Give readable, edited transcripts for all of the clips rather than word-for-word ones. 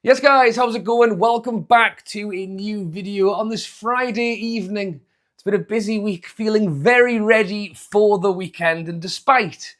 Yes guys, how's it going? Welcome back to a new video on this Friday evening. It's been a busy week, feeling very ready for the weekend, and despite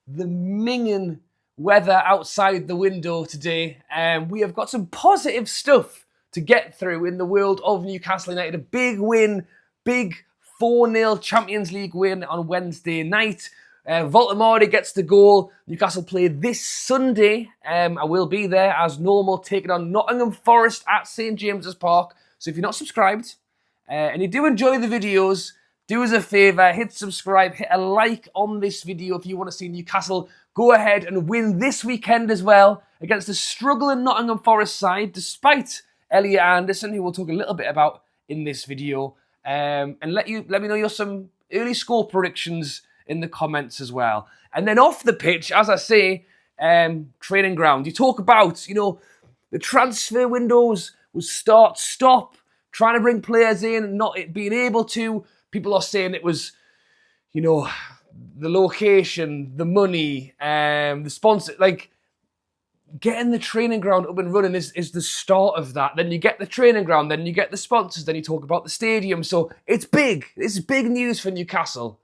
the minging weather outside the window today, we have got some positive stuff to get through in the world of Newcastle United. A big win, big 4-0 Champions League win on Wednesday night. Voltemade gets the goal. Newcastle play this Sunday. I will be there as normal, taking on Nottingham Forest at St James's Park. So if you're not subscribed and you do enjoy the videos, do us a favour, hit subscribe, hit a like on this video if you want to see Newcastle go ahead and win this weekend as well against the struggling Nottingham Forest side, despite Elliot Anderson, who we'll talk a little bit about in this video, and let me know some early score predictions in the comments as well. And then off the pitch, as I say, training ground. You talk about, the transfer windows was start, stop, trying to bring players in, not being able to. People are saying it was, the location, the money, the sponsor, getting the training ground up and running is the start of that. Then you get the training ground, then you get the sponsors, then you talk about the stadium. So it's big. It's big news for Newcastle.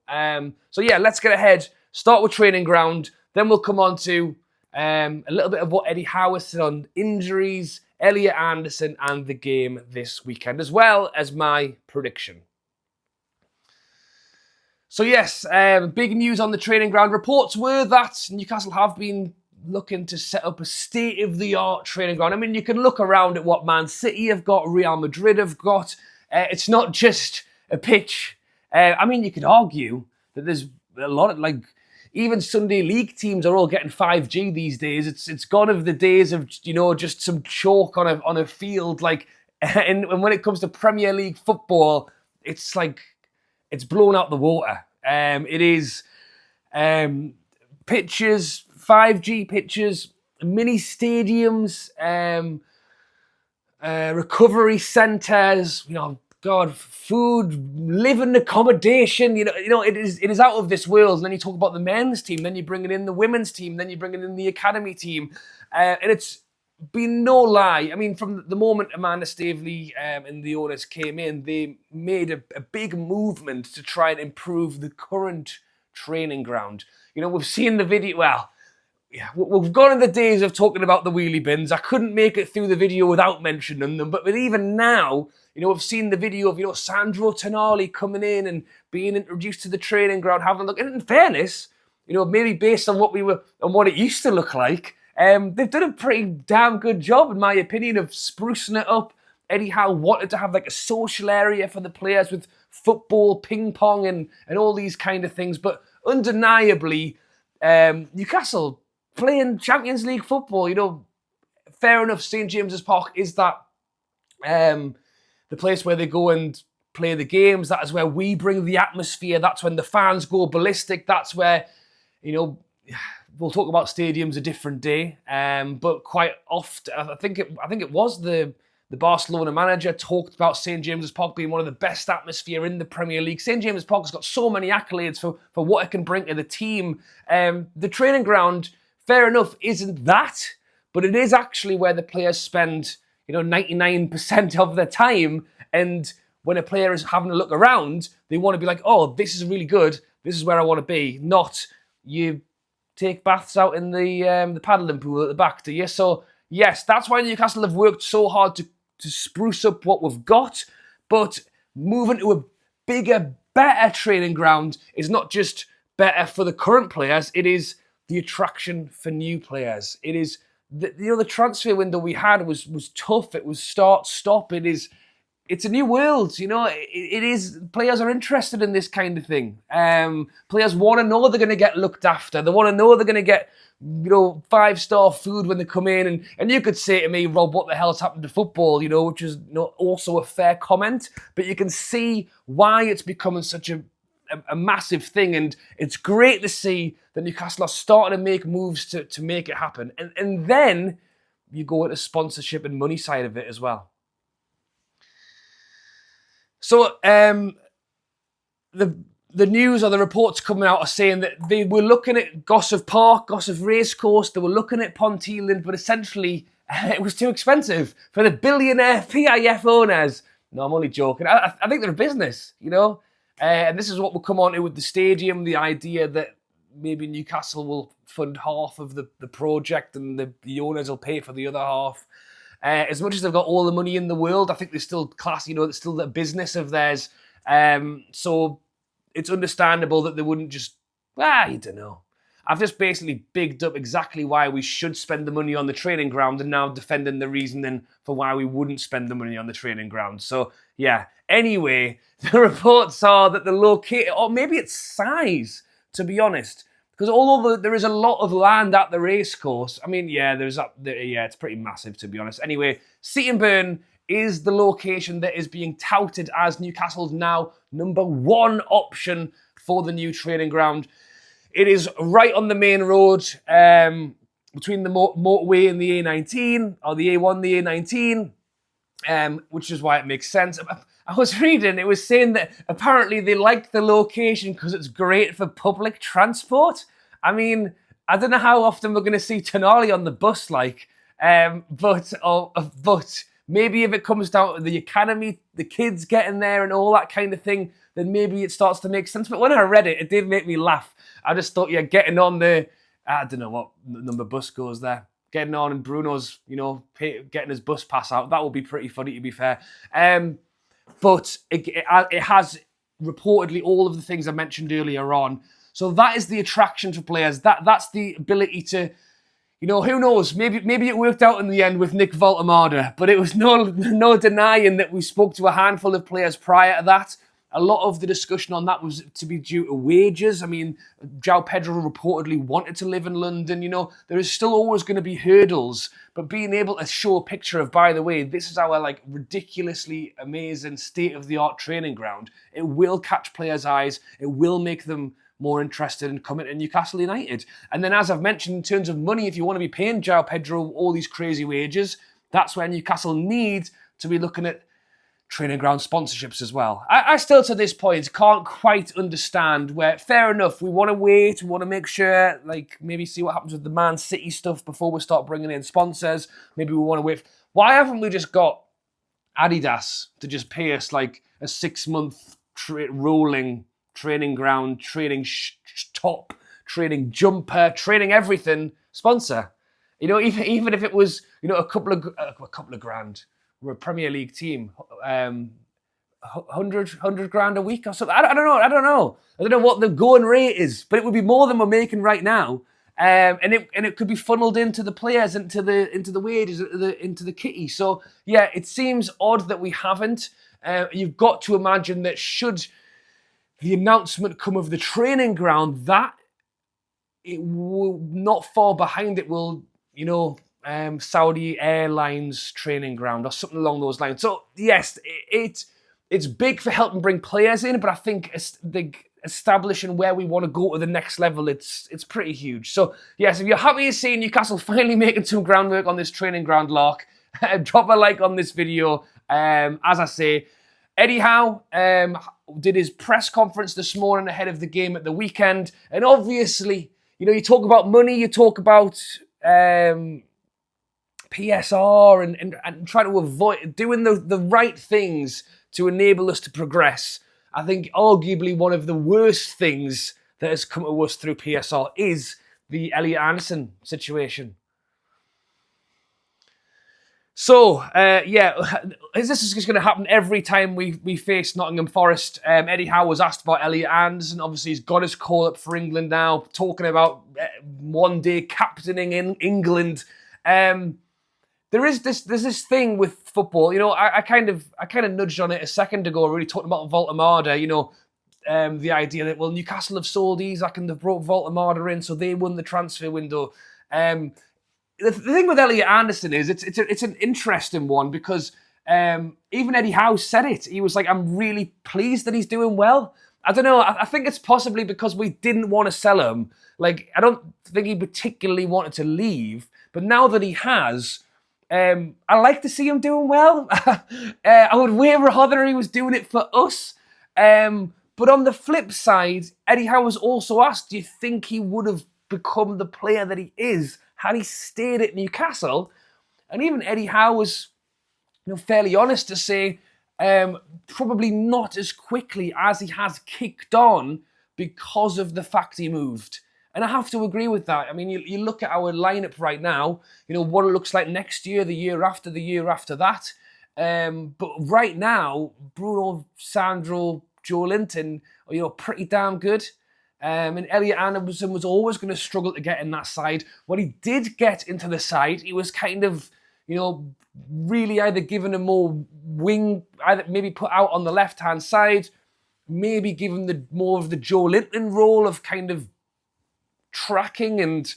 So yeah, let's get ahead. Start with training ground. Then we'll come on to a little bit of what Eddie Howe said on injuries, Elliot Anderson, and the game this weekend, as well as my prediction. So yes, big news on the training ground. Reports were that Newcastle have been looking to set up a state-of-the-art training ground. I mean, you can look around at what Man City have got, Real Madrid have got. It's not just a pitch. You could argue that there's a lot of, even Sunday League teams are all getting 5G these days. It's gone of the days of, just some chalk on a field. And when it comes to Premier League football, it's blown out the water. It is pitches, 5G pitches, mini stadiums, recovery centres, food, living accommodation, it is out of this world. And then you talk about the men's team, then you bring in the women's team, then you bring in the academy team. And it's been no lie. I mean, from the moment Amanda Staveley and the owners came in, they made a big movement to try and improve the current training ground. We've seen the video, we've gone in the days of talking about the wheelie bins. I couldn't make it through the video without mentioning them. But even now, we've seen the video of, Sandro Tonali coming in and being introduced to the training ground, having a look. And in fairness, maybe based on what it used to look like, they've done a pretty damn good job, in my opinion, of sprucing it up. Eddie Howe wanted to have a social area for the players with football, ping pong, and all these kind of things. But undeniably, Newcastle playing Champions League football, fair enough, St James's Park is that the place where they go and play the games. That is where we bring the atmosphere. That's when the fans go ballistic. That's where, we'll talk about stadiums a different day. But quite often, I think it was the Barcelona manager talked about St James's Park being one of the best atmosphere in the Premier League. St James's Park has got so many accolades for what it can bring to the team. The training ground, fair enough, isn't that, but it is actually where the players spend, 99% of their time. And when a player is having a look around, they want to be like, oh, this is really good. This is where I want to be. Not you take baths out in the paddling pool at the back, do you? So yes, that's why Newcastle have worked so hard to spruce up what we've got. But moving to a bigger, better training ground is not just better for the current players. It is the attraction for new players. It is the transfer window we had was tough. It was start stop. It's a new world. It is. Players are interested in this kind of thing. Players want to know they're going to get looked after. They want to know they're going to get 5-star food when they come in. And you could say to me, Rob, what the hell's happened to football? Which is also a fair comment. But you can see why it's becoming such a massive thing, and it's great to see that Newcastle are starting to make moves to make it happen. And then you go into sponsorship and money side of it as well. So the news or the reports coming out are saying that they were looking at Gossip Park, Gossip Racecourse, they were looking at Ponteland, but essentially It was too expensive for the billionaire PIF owners. No, I'm only joking. I think they're a business, you know? And this is what we'll come on to with the stadium, the idea that maybe Newcastle will fund half of the project and the owners will pay for the other half. As much as they've got all the money in the world, I think they're still class, you know, it's still a business of theirs. So it's understandable that they wouldn't just, I don't know. I've just basically bigged up exactly why we should spend the money on the training ground and now defending the reasoning for why we wouldn't spend the money on the training ground. So, yeah. Anyway, the reports are that the location, or maybe it's size, to be honest. Because although there is a lot of land at the racecourse, I mean, yeah, it's pretty massive, to be honest. Anyway, Seatonburn is the location that is being touted as Newcastle's now number one option for the new training ground. It is right on the main road between the motorway and the A19, or the A1, the A19, which is why it makes sense. I was reading, it was saying that apparently they like the location because it's great for public transport. I mean, I don't know how often we're going to see Tonali on the bus, but maybe if it comes down to the academy, the kids getting there and all that kind of thing, then maybe it starts to make sense. But when I read it, it did make me laugh. I just thought, yeah, getting on I don't know what number bus goes there. Getting on and Bruno's, you know, getting his bus pass out. That would be pretty funny, to be fair. But it has reportedly all of the things I mentioned earlier on. So that is the attraction for players. That's the ability to, you know, who knows? Maybe it worked out in the end with Nick Voltemade, but it was no denying that we spoke to a handful of players prior to that. A lot of the discussion on that was to be due to wages. I mean, João Pedro reportedly wanted to live in London. You know, there is still always going to be hurdles, but being able to show a picture of, by the way, this is our like ridiculously amazing state-of-the-art training ground, it will catch players' eyes. It will make them more interested in coming to Newcastle United. And then, as I've mentioned, in terms of money, if you want to be paying João Pedro all these crazy wages, that's where Newcastle need to be looking at training ground sponsorships as well. I still, to this point, can't quite understand where, fair enough, we want to wait, we want to make sure, like, maybe see what happens with the Man City stuff before we start bringing in sponsors. Maybe we want to wait. Why haven't we just got Adidas to just pay us, like, a 6-month rolling training ground, training top, training jumper, training everything sponsor? You know, even if it was, you know, a couple of grand. We're a Premier League team, 100 grand a week or something. I don't know. I don't know what the going rate is, but it would be more than we're making right now. And it could be funneled into the players, into the wages, into the kitty. So yeah, it seems odd that we haven't. You've got to imagine that should the announcement come of the training ground, that it will not far behind it will, you know, Saudi Airlines training ground or something along those lines. So yes, it's big for helping bring players in, but I think establishing where we want to go to the next level, it's pretty huge. So yes, if you're happy to see Newcastle finally making some groundwork on this training ground, Lark, drop a like on this video. As I say, Eddie Howe did his press conference this morning ahead of the game at the weekend, and obviously, you know, you talk about money, you talk about PSR and try to avoid doing the right things to enable us to progress. I think arguably one of the worst things that has come to us through PSR is the Elliot Anderson situation. So, this is just going to happen every time we face Nottingham Forest. Eddie Howe was asked about Elliot Anderson. Obviously, he's got his call up for England now, talking about one day captaining in England. There's this thing with football, you know. I kind of nudged on it a second ago, really talking about Voltemade, you know, the idea that, well, Newcastle have sold Isaac and they've brought Voltemade in, so they won the transfer window. The thing with Elliot Anderson is it's an interesting one because even Eddie Howe said it. He was like, I'm really pleased that he's doing well. I don't know. I think it's possibly because we didn't want to sell him. Like, I don't think he particularly wanted to leave, but now that he has, I like to see him doing well. I would way rather he was doing it for us. But on the flip side, Eddie Howe was also asked, do you think he would have become the player that he is had he stayed at Newcastle? And even Eddie Howe was fairly honest to say probably not as quickly as he has kicked on because of the fact he moved. And I have to agree with that. I mean, you look at our lineup right now, what it looks like next year, the year after that. But right now, Bruno, Sandro, Joe Linton are pretty damn good. And Elliot Anderson was always going to struggle to get in that side. When he did get into the side, he was kind of, really either given a more wing, either maybe put out on the left-hand side, maybe given more of the Joe Linton role of kind of tracking and,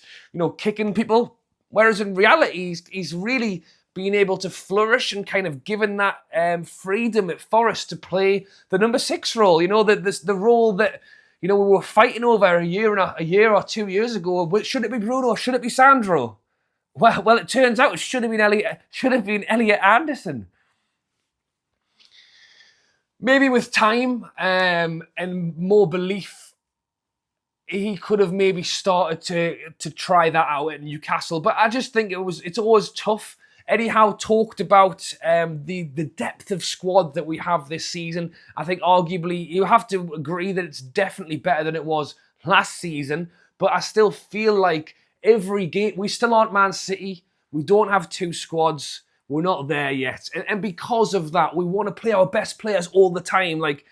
kicking people. Whereas in reality, he's really been able to flourish and kind of given that freedom at Forest to play the number 6 role. The role that, we were fighting over a year or 2 years ago. Should it be Bruno or should it be Sandro? Well, it turns out it should have been Elliot Anderson. Maybe with time and more belief, he could have maybe started to try that out at Newcastle. But I just think it's always tough. Eddie Howe talked about the depth of squad that we have this season. I think arguably you have to agree that it's definitely better than it was last season. But I still feel like every game, we still aren't Man City. We don't have 2 squads. We're not there yet. And because of that, we want to play our best players all the time. Like,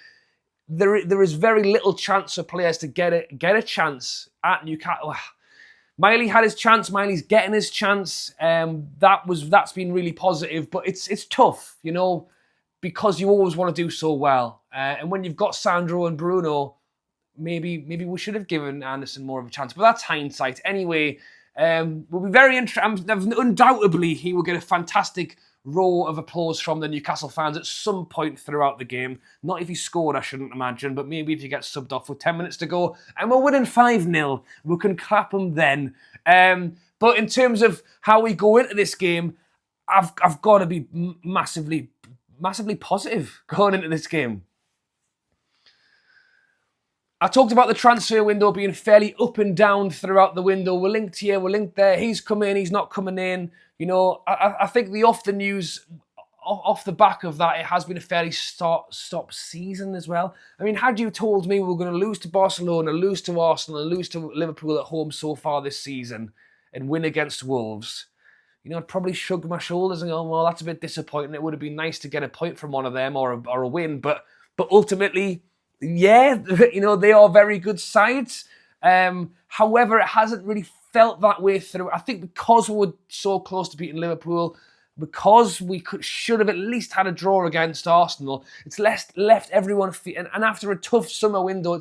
there is very little chance for players to get a chance at Newcastle. Miley had his chance. Miley's getting his chance. That's been really positive. But it's tough, because you always want to do so well. And when you've got Sandro and Bruno, maybe we should have given Anderson more of a chance. But that's hindsight. Anyway, we'll be very interesting. Undoubtedly, he will get a fantastic roar of applause from the Newcastle fans at some point throughout the game. Not if he scored, I shouldn't imagine, but maybe if he gets subbed off with 10 minutes to go and we're winning 5-0, we can clap him then. But in terms of how we go into this game, I've got to be massively positive going into this game. I talked about the transfer window being fairly up and down throughout the window. We're linked here, we're linked there. He's come in, he's not coming in. I think off the back of that, it has been a fairly stop season as well. I mean, had you told me we were going to lose to Barcelona, lose to Arsenal, and lose to Liverpool at home so far this season and win against Wolves, I'd probably shrug my shoulders and go, well, that's a bit disappointing. It would have been nice to get a point from one of them or a win. But ultimately, yeah, they are very good sides. However, it hasn't really felt that way through. I think because we were so close to beating Liverpool, because we should have at least had a draw against Arsenal, it's left everyone and after a tough summer window,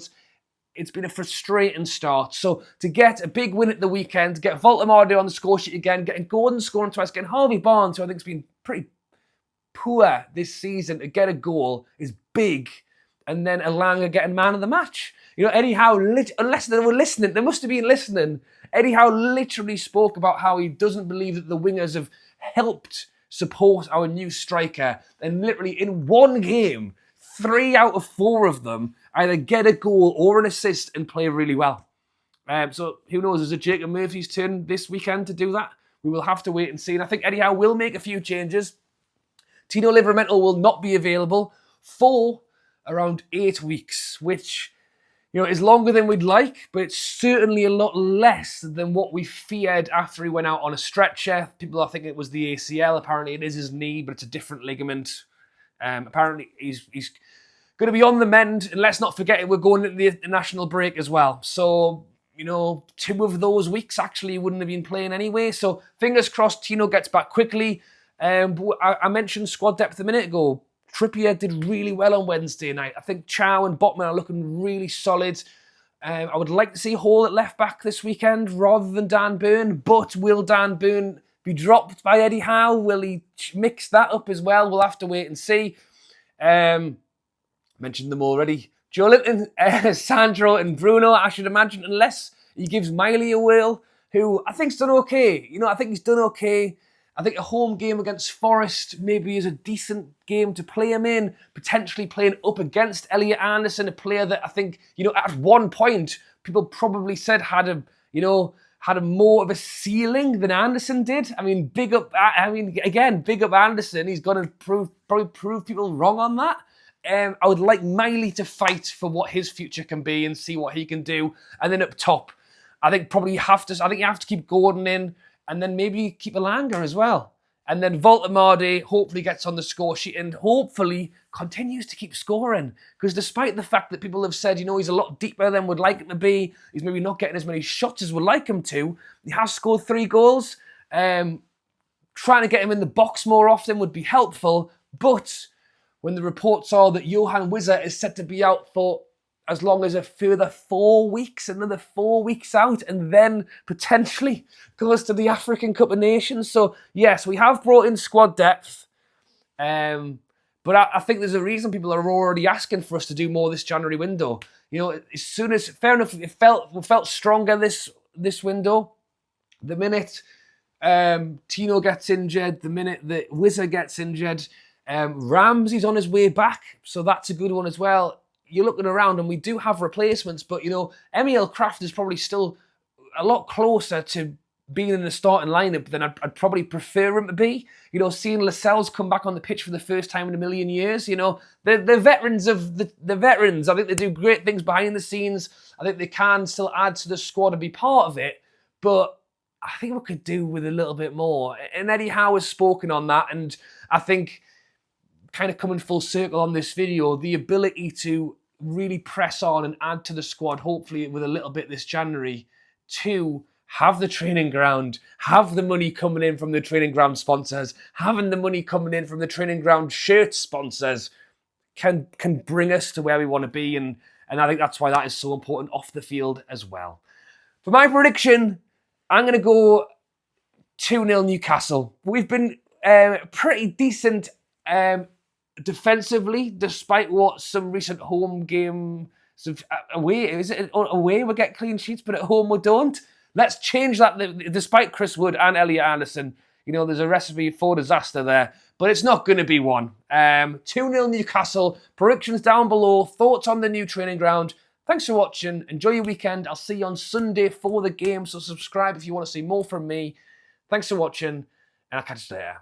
it's been a frustrating start. So to get a big win at the weekend, get Voltemade on the score sheet again, getting Gordon scoring twice, getting Harvey Barnes, who I think has been pretty poor this season, to get a goal is big. And then Elanga getting man of the match. Eddie Howe, unless they were listening, they must have been listening. Eddie Howe literally spoke about how he doesn't believe that the wingers have helped support our new striker. And literally in one game, 3 out of 4 of them either get a goal or an assist and play really well. So who knows, is it Jacob Murphy's turn this weekend to do that? We will have to wait and see. And I think Eddie Howe will make a few changes. Tino Livramento will not be available for around 8 weeks, which is longer than we'd like, but it's certainly a lot less than what we feared after he went out on a stretcher. People are thinking it was the ACL. Apparently it is his knee, but it's a different ligament. Apparently he's going to be on the mend, and let's not forget we're going into the international break as well. So, 2 of those weeks actually wouldn't have been playing anyway. So fingers crossed Tino gets back quickly. I mentioned squad depth a minute ago. Trippier did really well on Wednesday night. I think Chow and Botman are looking really solid. I would like to see Hall at left back this weekend rather than Dan Burn, but will Dan Burn be dropped by Eddie Howe? Will he mix that up as well? We'll have to wait and see. Mentioned them already. Joe Linton, Sandro and Bruno, I should imagine, unless he gives Miley a whirl, who I think's done okay. I think he's done okay. I think a home game against Forest maybe is a decent game to play him in, potentially playing up against Elliot Anderson, a player that I think, at one point, people probably said had had more of a ceiling than Anderson did. I mean, big up Anderson. He's going to probably prove people wrong on that. I would like Miley to fight for what his future can be and see what he can do. And then up top, I think you have to keep Gordon in, and then maybe keep Elanga as well. And then Voltemade hopefully gets on the score sheet and hopefully continues to keep scoring. Because despite the fact that people have said, he's a lot deeper than would like him to be, he's maybe not getting as many shots as would like him to, he has scored 3 goals. Trying to get him in the box more often would be helpful. But when the reports are that Johan Wizza is set to be out for as long as a further 4 weeks, another 4 weeks out, and then potentially goes to the African Cup of Nations. So, yes, we have brought in squad depth. But I think there's a reason people are already asking for us to do more this January window. As soon as, fair enough, we felt stronger this window. The minute Tino gets injured, the minute that Wizza gets injured, Ramsey's on his way back, so that's a good one as well. You're looking around and we do have replacements, but Emil Kraft is probably still a lot closer to being in the starting lineup than I'd probably prefer him to be. Seeing Lascelles come back on the pitch for the first time in a million years, the veterans of the veterans. I think they do great things behind the scenes. I think they can still add to the squad and be part of it, but I think we could do with a little bit more. And Eddie Howe has spoken on that, and I think kind of coming full circle on this video, the ability to really press on and add to the squad, hopefully with a little bit this January, to have the training ground, have the money coming in from the training ground sponsors, having the money coming in from the training ground shirt sponsors, can bring us to where we want to be. And I think that's why that is so important off the field as well. For my prediction, I'm going to go 2-0 Newcastle. We've been pretty decent defensively, despite what some recent home game away we get clean sheets, but at home we don't. Let's change that. Despite Chris Wood and Elliot Anderson, there's a recipe for disaster there, but it's not going to be one. 2-0 Newcastle. Predictions down below. Thoughts on the new training ground. Thanks for watching. Enjoy your weekend. I'll see you on Sunday for the game, so subscribe if you want to see more from me. Thanks for watching, and I'll catch you later.